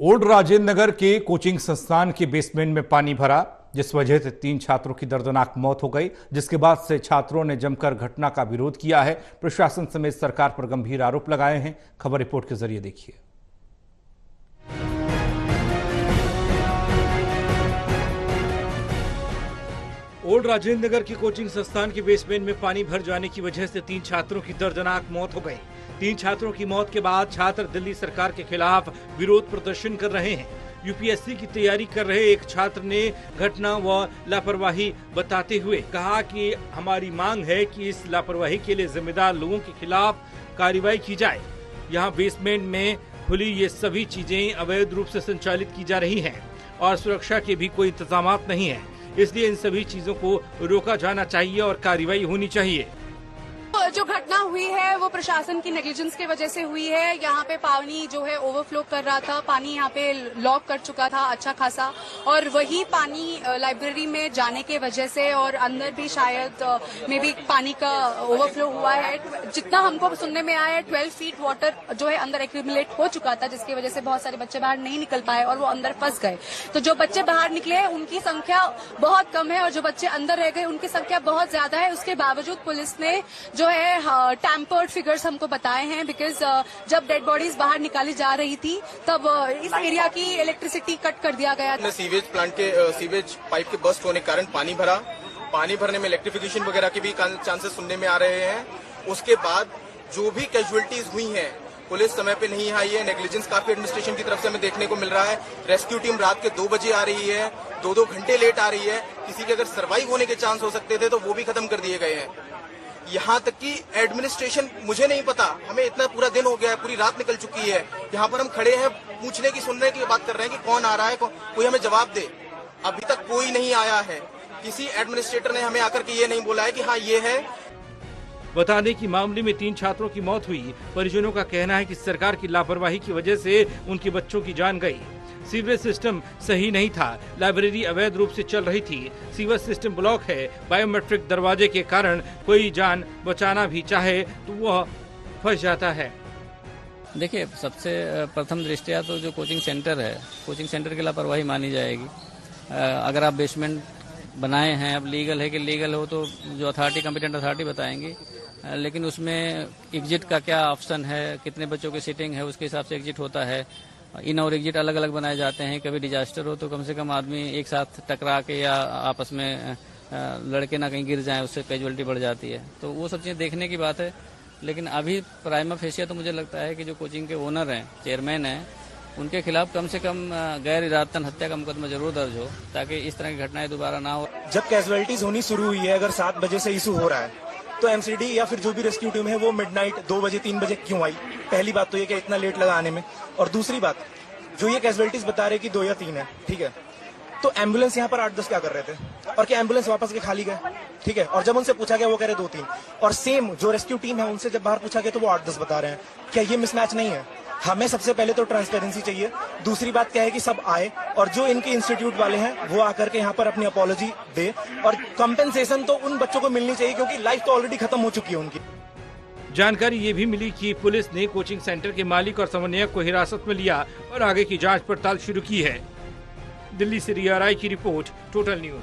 Old Rajendra Nagar के coaching संस्थान के बेसमेंट में पानी भरा, जिस वजह से 3 छात्रों की दर्दनाक मौत हो गई, जिसके बाद से छात्रों ने जमकर घटना का विरोध किया है। प्रशासन समेत सरकार पर गंभीर आरोप लगाए हैं। खबर रिपोर्ट के जरिए देखिए। ओल्ड राजेंद्र नगर की कोचिंग संस्थान के बेसमेंट में पानी भर जाने की वजह से 3 छात्रों की दर्दनाक मौत हो गई। 3 छात्रों की मौत के बाद छात्र दिल्ली सरकार के खिलाफ विरोध प्रदर्शन कर रहे हैं। यूपीएससी की तैयारी कर रहे एक छात्र ने घटना व लापरवाही बताते हुए कहा कि हमारी मांग है कि इस लापरवाही के लिए जिम्मेदार लोगों के खिलाफ कार्रवाई की जाए। यहाँ बेसमेंट में खुली ये सभी चीजें अवैध रूप से संचालित की जा रही हैं और सुरक्षा के भी कोई इंतजाम नहीं है, इसलिए इन सभी चीजों को रोका जाना चाहिए और कार्रवाई होनी चाहिए। जो घटना हुई है वो प्रशासन की नेग्लिजेंस की वजह से हुई है। यहाँ पे पानी जो है ओवरफ्लो कर रहा था, पानी यहाँ पे लॉक कर चुका था अच्छा खासा, और वही पानी लाइब्रेरी में जाने के वजह से और अंदर भी शायद में भी पानी का ओवरफ्लो हुआ है। जितना हमको सुनने में आया है 12 फीट वाटर जो है अंदर एक्यूमुलेट हो चुका था, जिसकी वजह से बहुत सारे बच्चे बाहर नहीं निकल पाए और वो अंदर फंस गए। तो जो बच्चे बाहर निकले उनकी संख्या बहुत कम है और जो बच्चे अंदर रह गए उनकी संख्या बहुत ज्यादा है। उसके बावजूद पुलिस ने जो है टैम्पर्ड फिगर्स हमको बताए हैं, बिकॉज जब डेड बॉडीज बाहर निकाली जा रही थी तब इस एरिया की इलेक्ट्रिसिटी कट कर दिया गया था। सीवेज प्लांट के सीवेज पाइप के बस्ट होने के कारण पानी भरने में इलेक्ट्रिफिकेशन वगैरह के भी चांसेस सुनने में आ रहे हैं। उसके बाद जो भी कैजुअलिटीज हुई हैं, पुलिस समय पे नहीं आई है, नेग्लिजेंस काफी एडमिनिस्ट्रेशन की तरफ से हमें देखने को मिल रहा है। रेस्क्यू टीम रात के 2 बजे आ रही है, 2-2 घंटे लेट आ रही है। किसी के अगर सर्वाइव होने के चांस हो सकते थे तो वो भी खत्म कर दिए गए हैं। यहाँ तक कि एडमिनिस्ट्रेशन, मुझे नहीं पता, हमें इतना पूरा दिन हो गया है, पूरी रात निकल चुकी है, यहाँ पर हम खड़े हैं, पूछने की सुनने की बात कर रहे हैं कि कौन आ रहा है, कोई हमें जवाब दे। अभी तक कोई नहीं आया है। किसी एडमिनिस्ट्रेटर ने हमें आकर के ये नहीं बोला है कि हाँ ये है। बता दें कि मामले में 3 छात्रों की मौत हुई। परिजनों का कहना है कि सरकार की लापरवाही की वजह से उनके बच्चों की जान गई। सीवरेज सिस्टम सही नहीं था, लाइब्रेरी अवैध रूप से चल रही थी, सीवर सिस्टम ब्लॉक है, बायोमेट्रिक दरवाजे के कारण कोई जान बचाना भी चाहे तो वह फंस जाता है। देखिए, सबसे प्रथम दृष्टया तो जो कोचिंग सेंटर है, कोचिंग सेंटर की लापरवाही मानी जाएगी। अगर आप बेसमेंट बनाए हैं, अब लीगल है कि लीगल हो तो जो अथॉरिटी, कॉम्पिटेंट अथॉरिटी बताएंगी, लेकिन उसमें एग्जिट का क्या ऑप्शन है, कितने बच्चों की सीटिंग है, उसके हिसाब से एग्जिट होता है। इन और एग्जिट अलग अलग बनाए जाते हैं। कभी डिजास्टर हो तो कम से कम आदमी एक साथ टकरा के या आपस में लड़के ना कहीं गिर जाएं, उससे कैजुअलिटी बढ़ जाती है। तो वो सब चीज़ें देखने की बात है। लेकिन अभी प्राइमा फेशिया तो मुझे लगता है कि जो कोचिंग के ओनर हैं, चेयरमैन हैं, उनके खिलाफ कम से कम गैर इरादतन हत्या का मुकदमा जरूर दर्ज हो, ताकि इस तरह की घटनाएं दोबारा ना हो। जब कैजुअलिटीज होनी शुरू हुई है, अगर 7 बजे से इशू हो रहा है तो एमसीडी या फिर जो भी रेस्क्यू टीम है वो मिडनाइट 2 बजे 3 बजे क्यों आई? पहली बात तो ये कि इतना लेट लगा आने में, और दूसरी बात जो ये कैजुअलिटीज बता रहे कि 2 या 3 है, ठीक है, तो एम्बुलेंस यहाँ पर 8-10 क्या कर रहे थे और क्या एम्बुलेंस वापस के खाली गए? ठीक है, और जब उनसे पूछा गया वो कह रहे 2-3, और सेम जो रेस्क्यू टीम है उनसे जब बाहर पूछा गया तो वो 8-10 बता रहे हैं। क्या ये मिसमैच नहीं है? हमें सबसे पहले तो ट्रांसपेरेंसी चाहिए। दूसरी बात क्या है कि सब आए और जो इनके इंस्टीट्यूट वाले हैं वो आकर के यहाँ पर अपनी अपॉलॉजी दे, और कंपेंसेशन तो उन बच्चों को मिलनी चाहिए क्योंकि लाइफ तो ऑलरेडी खत्म हो चुकी है उनकी। जानकारी ये भी मिली कि पुलिस ने कोचिंग सेंटर के मालिक और समन्वयक को हिरासत में लिया और आगे की जांच पड़ताल शुरू की है। दिल्ली से रिया राय की रिपोर्ट, टोटल न्यूज।